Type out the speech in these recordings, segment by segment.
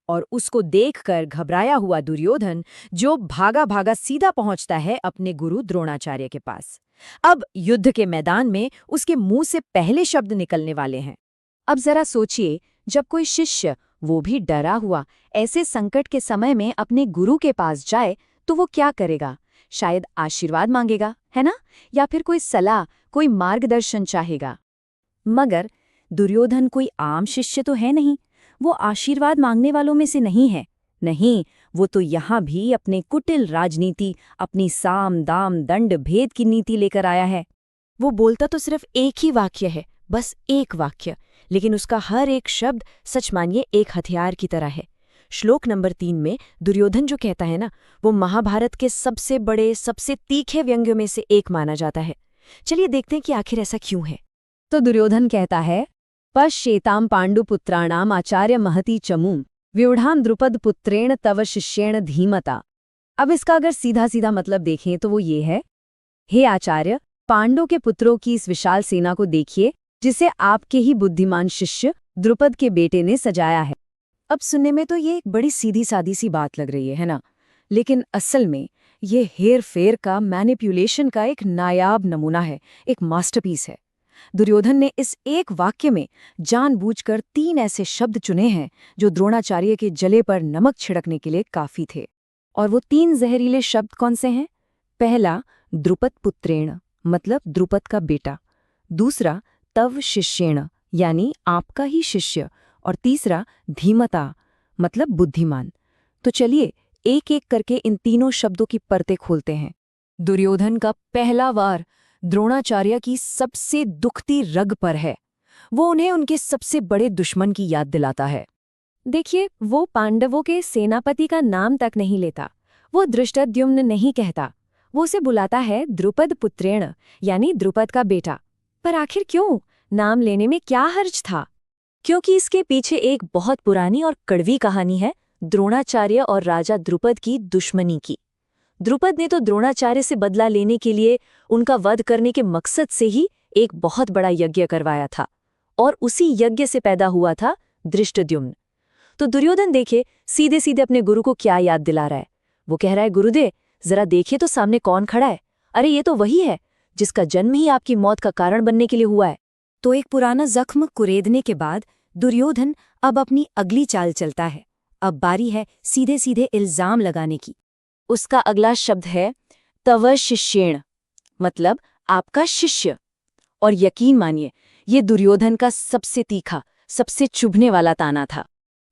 और उसको देखकर घबराया हुआ दुर्योधन जो भागा भागा सीधा पहुंचता है अपने गुरु द्रोणाचार्य के पास। अब युद्ध के मैदान में उसके मुंह से पहले शब्द निकलने वाले हैं। अब जरा सोचिए, जब कोई शिष्य, वो भी डरा हुआ, ऐसे संकट के समय में अपने गुरु के पास जाए तो वो क्या करेगा? शायद आशीर्वाद मांगेगा, है ना? या फिर कोई सलाह, कोई मार्गदर्शन चाहेगा। मगर दुर्योधन कोई आम शिष्य तो है नहीं, वो आशीर्वाद मांगने वालों में से नहीं है। नहीं, वो तो यहाँ भी अपने कुटिल राजनीति, अपनी साम दाम दंड भेद की नीति लेकर आया है। वो बोलता तो सिर्फ एक ही वाक्य है, बस एक वाक्य, लेकिन उसका हर एक शब्द सच मानिए एक हथियार की तरह है। श्लोक नंबर 3 में दुर्योधन जो कहता है ना, वो महाभारत के सबसे बड़े, सबसे तीखे व्यंग्यों में से एक माना जाता है। चलिए देखते हैं कि आखिर ऐसा क्यों है। तो दुर्योधन कहता है, पश्येतां पाण्डुपुत्राणाम् आचार्य महती चमूं व्यूढ़ां द्रुपद पुत्रेण तव शिष्येण धीमता। अब इसका अगर सीधा सीधा मतलब देखें तो वो ये है, हे आचार्य, पांडव के पुत्रों की इस विशाल सेना को देखिए जिसे आपके ही बुद्धिमान शिष्य द्रुपद के बेटे ने सजाया है। अब सुनने में तो ये एक बड़ी सीधी सादी सी बात लग रही है ना? लेकिन असल में ये हेर फेर का, मैनिपुलेशन का एक नायाब नमूना है, एक मास्टरपीस है। दुर्योधन ने इस एक वाक्य में जानबूझकर 3 ऐसे शब्द चुने हैं जो द्रोणाचार्य के जले पर नमक छिड़कने के लिए काफी थे। और वो 3 जहरीले शब्द कौन से हैं? पहला, द्रुपद पुत्रेण, मतलब द्रुपद का बेटा। दूसरा, तव शिष्येण, यानी आपका ही शिष्य। और तीसरा, धीमता, मतलब बुद्धिमान। तो चलिए एक एक करके इन तीनों शब्दों की परतें खोलते हैं। दुर्योधन का पहला वार द्रोणाचार्य की सबसे दुखती रग पर है। वो उन्हें उनके सबसे बड़े दुश्मन की याद दिलाता है। देखिए, वो पांडवों के सेनापति का नाम तक नहीं लेता, वो धृष्टद्युम्न नहीं कहता, वो उसे बुलाता है द्रुपद पुत्रेण, यानी द्रुपद का बेटा। पर आखिर क्यों? नाम लेने में क्या हर्ज था? क्योंकि इसके पीछे एक बहुत पुरानी और कड़वी कहानी है, द्रोणाचार्य और राजा द्रुपद की दुश्मनी की। द्रुपद ने तो द्रोणाचार्य से बदला लेने के लिए, उनका वध करने के मकसद से ही एक बहुत बड़ा यज्ञ करवाया था, और उसी यज्ञ से पैदा हुआ था धृष्टद्युम्न। तो दुर्योधन देखे सीधे सीधे अपने गुरु को क्या याद दिला रहा है। वो कह रहा है, गुरुदेव जरा देखिए तो सामने कौन खड़ा है। अरे ये तो वही है जिसका जन्म ही आपकी मौत का कारण बनने के लिए हुआ है। तो एक पुराना जख्म कुरेदने के बाद दुर्योधन अब अपनी अगली चाल चलता है। अब बारी है सीधे सीधे इल्जाम लगाने की। उसका अगला शब्द है तव शिष्येण, मतलब आपका शिष्य। और यकीन मानिए, ये दुर्योधन का सबसे तीखा, सबसे चुभने वाला ताना था।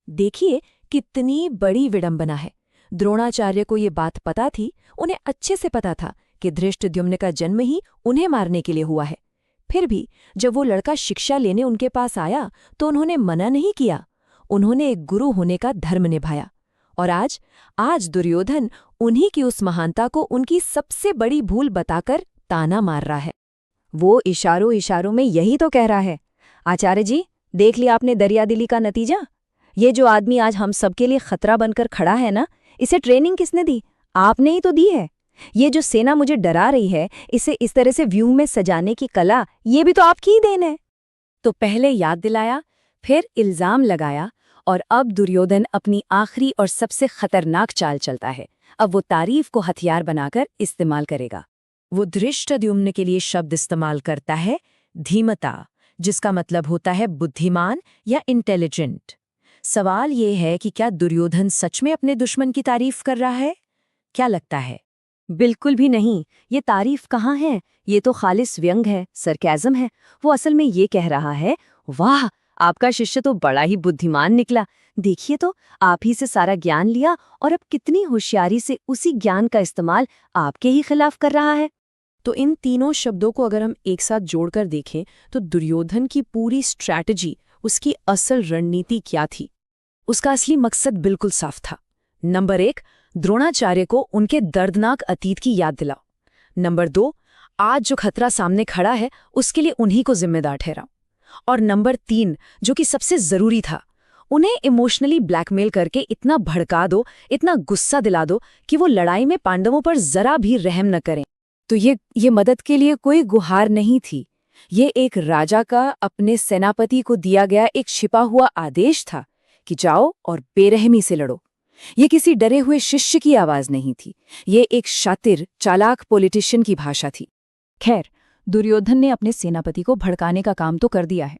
देखिए कितनी बड़ी विडंबना है। द्रोणाचार्य को ये बात पता थी, उन्हें अच्छे से पता था कि धृष्टद्युम्न का जन्म ही उन्हें मारने के लिए हुआ है। फिर भी जब वो लड़का शिक्षा लेने उनके पास आया तो उन्होंने मना नहीं किया। उन्होंने एक गुरु होने का धर्म निभाया। और आज दुर्योधन उन्हीं की उस महानता को उनकी सबसे बड़ी भूल बताकर ताना मार रहा है। वो इशारों इशारों में यही तो कह रहा है, आचार्य जी देख लिया आपने दरियादिली का नतीजा। ये जो आदमी आज हम सबके लिए खतरा बनकर खड़ा है ना, इसे ट्रेनिंग किसने दी? आपने ही तो दी है। ये जो सेना मुझे डरा रही है, इसे इस तरह से व्यूह में सजाने की कला, ये भी तो आपकी ही देन है। तो पहले याद दिलाया, फिर इल्जाम लगाया, और अब दुर्योधन अपनी आखिरी और सबसे खतरनाक चाल चलता है। अब वो तारीफ को हथियार बनाकर इस्तेमाल करेगा। वो धृष्टद्युम्न के लिए शब्द इस्तेमाल करता है धीमता, जिसका मतलब होता है बुद्धिमान या इंटेलिजेंट। सवाल ये है कि क्या दुर्योधन सच में अपने दुश्मन की तारीफ कर रहा है? क्या लगता है? बिल्कुल भी नहीं। ये तारीफ कहाँ है? ये तो खालिस व्यंग है, सरकाज़म है। वो असल में ये कह रहा है, वाह आपका शिष्य तो बड़ा ही बुद्धिमान निकला। देखिए तो, आप ही से सारा ज्ञान लिया और अब कितनी होशियारी से उसी ज्ञान का इस्तेमाल आपके ही खिलाफ कर रहा है। तो इन तीनों शब्दों को अगर हम एक साथ जोड़कर देखें तो दुर्योधन की पूरी स्ट्रैटेजी, उसकी असल रणनीति क्या थी? उसका असली मकसद बिल्कुल साफ था। नंबर 1, द्रोणाचार्य को उनके दर्दनाक अतीत की याद दिलाओ। नंबर 2, आज जो खतरा सामने खड़ा है उसके लिए उन्हीं को जिम्मेदार ठहराओ। और नंबर 3, जो कि सबसे जरूरी था, उन्हें इमोशनली ब्लैकमेल करके इतना भड़का दो, इतना गुस्सा दिला दो कि वो लड़ाई में पांडवों पर जरा भी रहम न करें। तो ये मदद के लिए कोई गुहार नहीं थी, ये एक राजा का अपने सेनापति को दिया गया एक छिपा हुआ आदेश था कि जाओ और बेरहमी से लड़ो। ये किसी डरे हुए शिष्य की आवाज नहीं थी, ये एक शातिर, चालाक पॉलिटिशियन की भाषा थी। खैर, दुर्योधन ने अपने सेनापति को भड़काने का काम तो कर दिया है,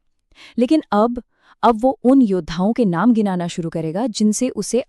लेकिन अब वो उन योद्धाओं के नाम गिनाना शुरू करेगा जिनसे उसे